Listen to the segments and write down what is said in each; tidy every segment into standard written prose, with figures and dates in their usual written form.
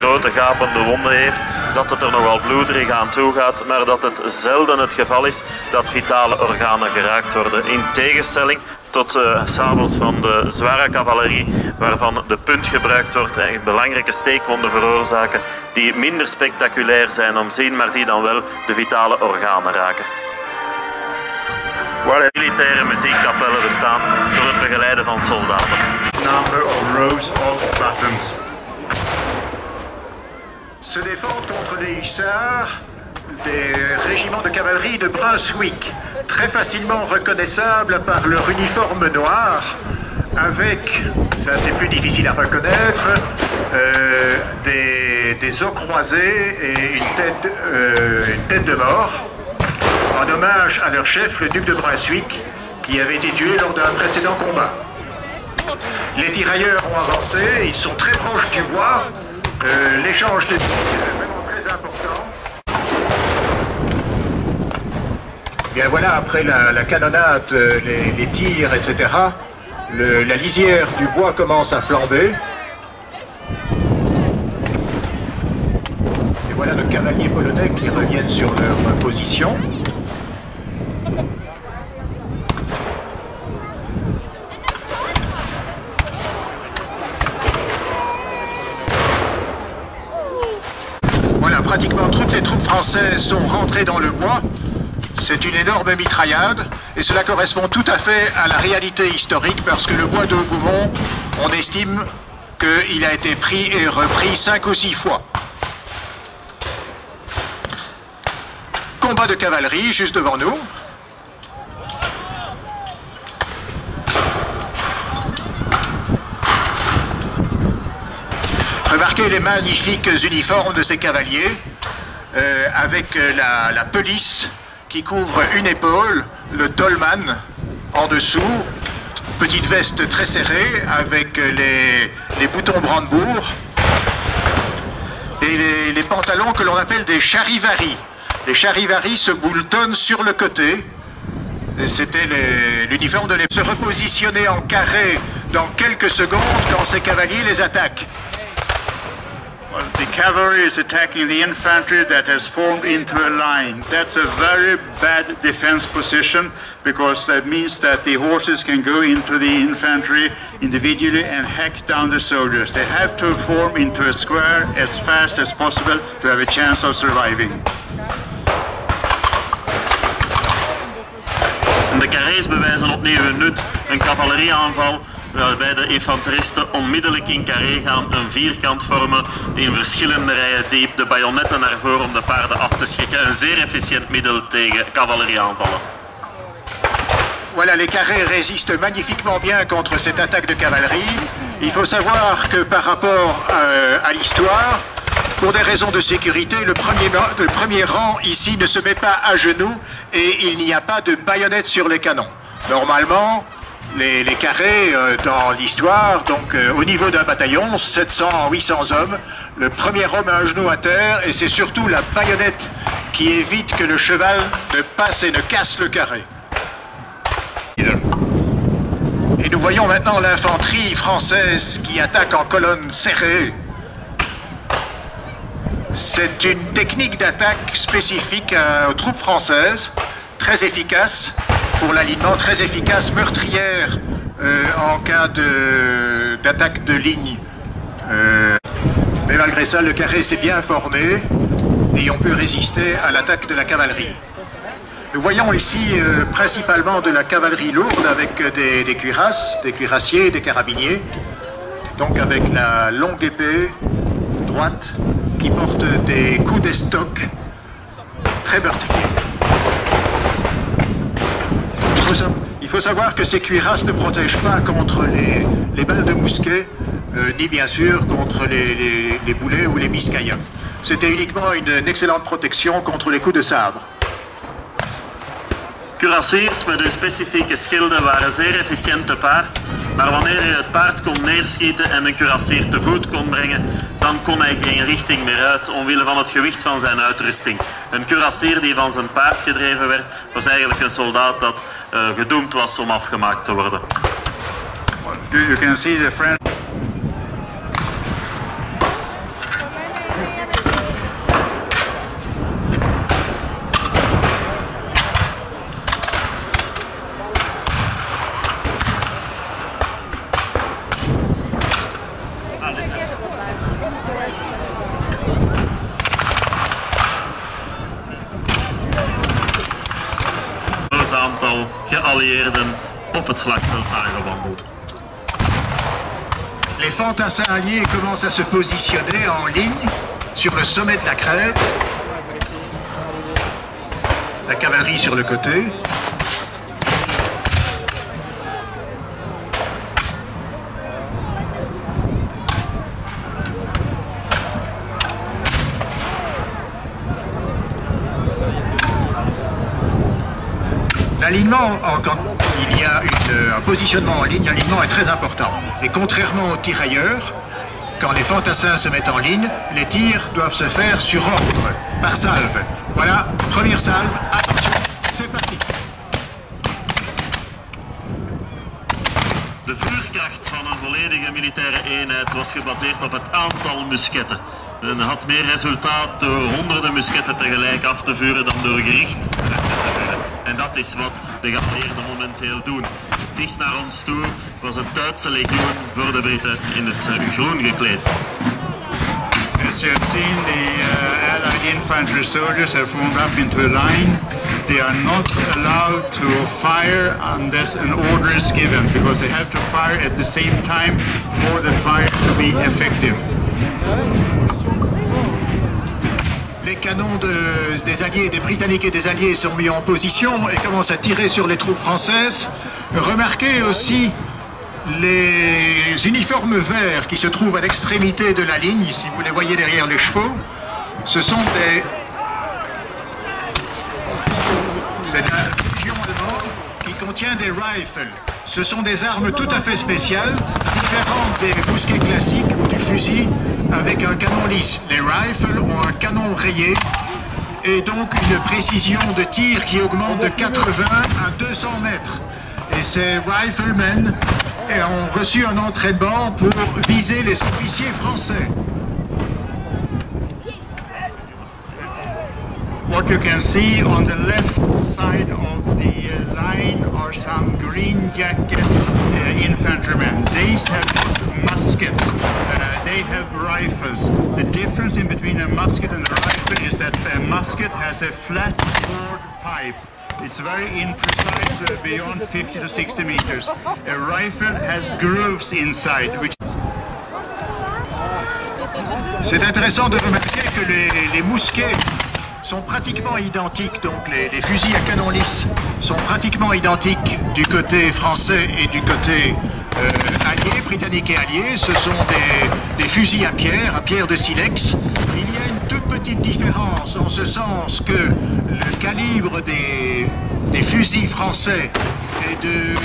grote gapende wonden heeft, dat het er nogal bloederig aan toe gaat, maar dat het zelden het geval is dat vitale organen geraakt worden. In tegenstelling tot sabels van de zware cavalerie, waarvan de punt gebruikt wordt en belangrijke steekwonden veroorzaken, die minder spectaculair zijn om zien, maar die dan wel de vitale organen raken. Waar militaire muziekkapellen bestaan door het begeleiden van soldaten. Number of rows of buttons. Se défendent contre les hussards des régiments de cavalerie de Brunswick, très facilement reconnaissables par leur uniforme noir, avec, ça c'est plus difficile à reconnaître, des os croisés et une tête de mort, en hommage à leur chef, le duc de Brunswick, qui avait été tué lors d'un précédent combat. Les tirailleurs ont avancé, ils sont très proches du bois, l'échange de tirs est vraiment très important. Bien voilà, après la canonnade, les tirs, etc., la lisière du bois commence à flamber. Et voilà nos cavaliers polonais qui reviennent sur leur position. Voilà, pratiquement toutes les troupes françaises sont rentrées dans le bois. C'est une énorme mitraillade et cela correspond tout à fait à la réalité historique parce que le bois de Hougoumont, on estime qu'il a été pris et repris 5 ou 6 fois. Combat de cavalerie juste devant nous. Remarquez les magnifiques uniformes de ces cavaliers avec la pelisse qui couvre une épaule, le dolman en dessous, petite veste très serrée avec les boutons Brandebourg et les pantalons que l'on appelle des charivari. Les charivari se boulotonnent sur le côté. C'était l'uniforme de se repositionner en carré dans quelques secondes quand ces cavaliers les attaquent. Well, the cavalry is attacking the infantry that has formed into a line. That's a very bad defense position because that means that the horses can go into the infantry individually and hack down the soldiers. They have to form into a square as fast as possible to have a chance of surviving. De carrés bewijzen opnieuw hun nut. Een cavalerieaanval waarbij de infanteristen onmiddellijk in carré gaan, een vierkant vormen in verschillende rijen diep, de bajonetten naar voren om de paarden af te schrikken. Een zeer efficiënt middel tegen cavalerieaanvallen. Voilà, les carrés résistent magnifiquement bien contre cette attaque de cavalerie. Il faut savoir que par rapport à l'histoire, pour des raisons de sécurité, le premier rang ici ne se met pas à genoux et il n'y a pas de baïonnette sur les canons. Normalement, les carrés dans l'histoire, donc au niveau d'un bataillon, 700-800 hommes, le premier homme a un genou à terre et c'est surtout la baïonnette qui évite que le cheval ne passe et ne casse le carré. Et nous voyons maintenant l'infanterie française qui attaque en colonne serrée. C'est une technique d'attaque spécifique aux troupes françaises, très efficace pour l'alignement, très efficace, meurtrière en cas d'attaque de ligne. Mais malgré ça, le carré s'est bien formé et on peut résister à l'attaque de la cavalerie. Nous voyons ici principalement de la cavalerie lourde avec des cuirasses, des cuirassiers, des carabiniers, donc avec la longue épée droite qui porte des coups d'estoc très meurtriers. Il faut savoir que ces cuirasses ne protègent pas contre les balles de mousquet, ni bien sûr contre les boulets ou les miskaïens. C'était uniquement une excellente protection contre les coups de sabre. Kurassiers met hun specifieke schilden waren zeer efficiënt te paard, maar wanneer je het paard kon neerschieten en een kurassier te voet kon brengen, dan kon hij geen richting meer uit omwille van het gewicht van zijn uitrusting. Een kurassier die van zijn paard gedreven werd, was eigenlijk een soldaat dat gedoemd was om afgemaakt te worden. You can see the French. geallieerden op het slagveld aangewandeld. Les fantassins alliés commencent à se positionner en ligne sur le sommet de la crête. La cavalerie sur le côté. L'alignement, quand il y a un positionnement en ligne, l'alignement est très important. Et contrairement aux tirailleurs, quand les fantassins se mettent en ligne, les tirs doivent se faire sur ordre, par salve. Voilà, première salve, attention, c'est parti. De vuurkracht van een volledige militaire eenheid was gebaseerd op het aantal musketten. Men had meer resultaat door honderden musketten tegelijk af te vuren dan door gericht te vuren. En dat is wat de geallieerden momenteel doen. Het dichtst naar ons toe was het Duitse legioen voor de Britten in het groen gekleed. As you have seen, the Allied infantry soldiers have formed up into a line. They are not allowed to fire unless an order is given, because they have to fire at the same time for the fire to be effective. Les canons des Alliés, des Britanniques et des Alliés sont mis en position et commencent à tirer sur les troupes françaises. Remarquez aussi les uniformes verts qui se trouvent à l'extrémité de la ligne, si vous les voyez derrière les chevaux. Ce sont c'est la légion allemande qui contient des rifles. Ce sont des armes tout à fait spéciales, différentes des mousquets classiques ou du fusil avec un canon lisse. Les rifles ont un canon rayé et donc une précision de tir qui augmente de 80 à 200 mètres. Et ces riflemen ont reçu un entraînement pour viser les officiers français. What you can see on the left side of the line are some green jacket infantrymen. These have muskets, they have rifles. The difference in between a musket and a rifle is that a musket has a flat bored pipe. It's very imprecise, beyond 50 to 60 meters. A rifle has grooves inside, which... C'est intéressant de remarquer que les mousquets sont pratiquement identiques, donc les fusils à canon lisse sont pratiquement identiques du côté français et du côté allié, britannique et allié. Ce sont des fusils à pierre de silex. Il y a une toute petite différence en ce sens que le calibre des fusils français est de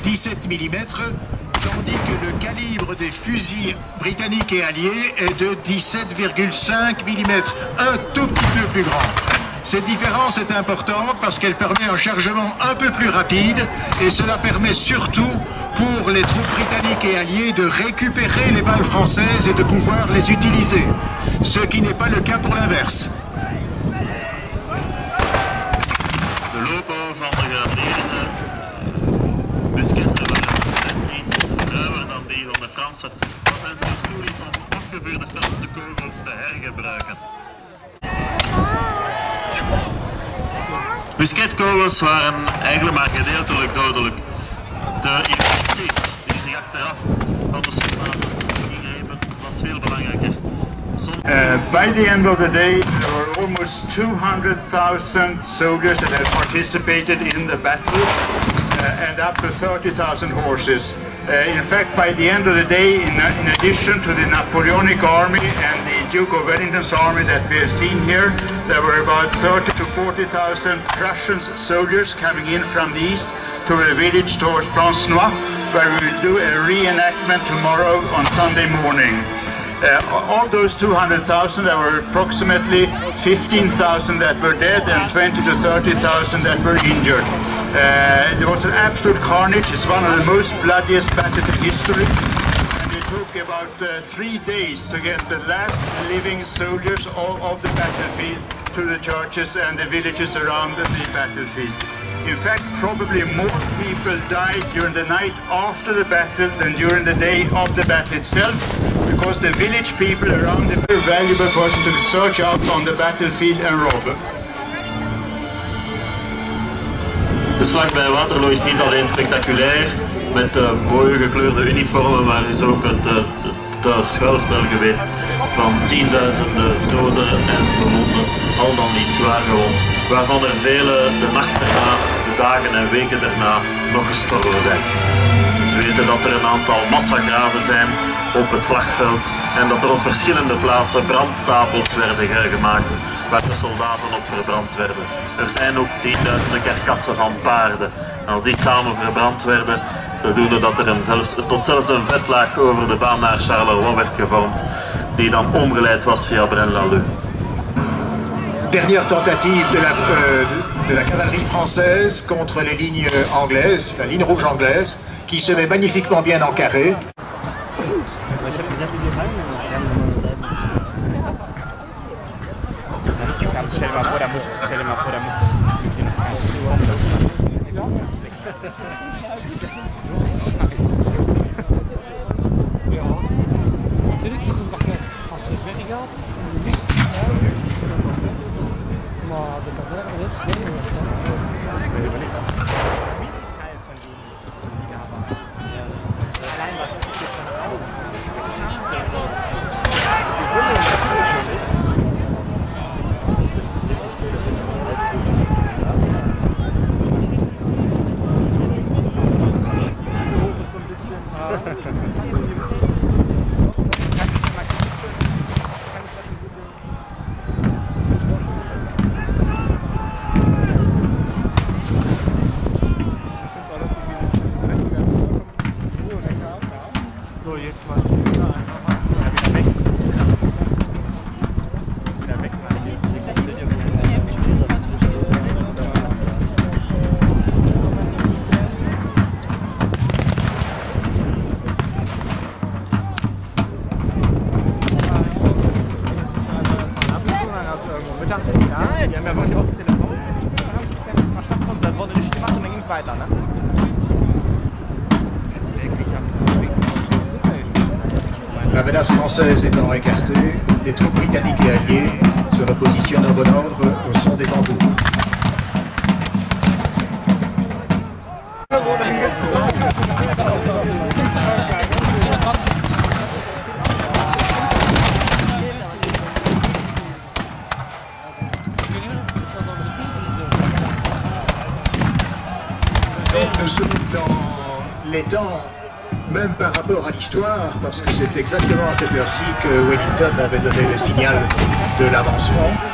17 mm, tandis que le calibre des fusils britanniques et alliés est de 17,5 mm, un tout petit peu plus grand. Cette différence est importante parce qu'elle permet un chargement un peu plus rapide et cela permet surtout pour les troupes britanniques et alliées de récupérer les balles françaises et de pouvoir les utiliser, ce qui n'est pas le cas pour l'inverse. De lopen van de geallieerden musketten waren net iets ruimer dan die van de Fransen, wat hen zelfs toeliet om afgevuurde Franse kogels te hergebruiken. Musketkogels waren eigenlijk maar gedeeltelijk dodelijk. De instructies die zich achteraf van de soldaten ingrepen was veel belangrijker. By the end of the day, there were almost 200,000 soldiers that had participated in the battle and up to 30,000 horses. In fact, by the end of the day, in addition to the Napoleonic army and the Duke of Wellington's army that we have seen here, there were about 30 to 40,000 Prussian soldiers coming in from the east to the village towards Plancenoit, where we will do a reenactment tomorrow on Sunday morning. Of those 200,000, there were approximately 15,000 that were dead and 20 to 30,000 that were injured. There was an absolute carnage. It's one of the most bloodiest battles in history. And it took about 3 days to get the last living soldiers of the battlefield to the churches and the villages around the battlefield. In fact, probably more people died during the night after the battle than during the day of the battle itself, because the village people around the very valuable person to search out on the battlefield and rob them. De slag bij Waterloo is niet alleen spectaculair met mooie gekleurde uniformen, maar is ook het schouwspel geweest van tienduizenden doden en bewonden, al dan niet zwaar gewond, waarvan er vele de nacht erna, de dagen en weken daarna nog gestorven zijn. We weten dat er een aantal massagraven zijn op het slagveld en dat er op verschillende plaatsen brandstapels werden gemaakt waar de soldaten op verbrand werden. Er zijn ook tienduizenden karkassen van paarden. En als die samen verbrand werden, zodoende dat er tot zelfs een vetlaag over de baan naar Charleroi werd gevormd, die dan omgeleid was via Braine-l'Alleud. Dernière tentative de la cavalerie française contre les lignes anglaises, la ligne rouge anglaise, qui se met magnifiquement bien en carré. La menace française étant écartée, les troupes britanniques et alliées se repositionnent en bon ordre au son des tambours. Nous sommes dans les temps, même par rapport à l'histoire, parce que c'est exactement à cette heure-ci que Wellington avait donné le signal de l'avancement.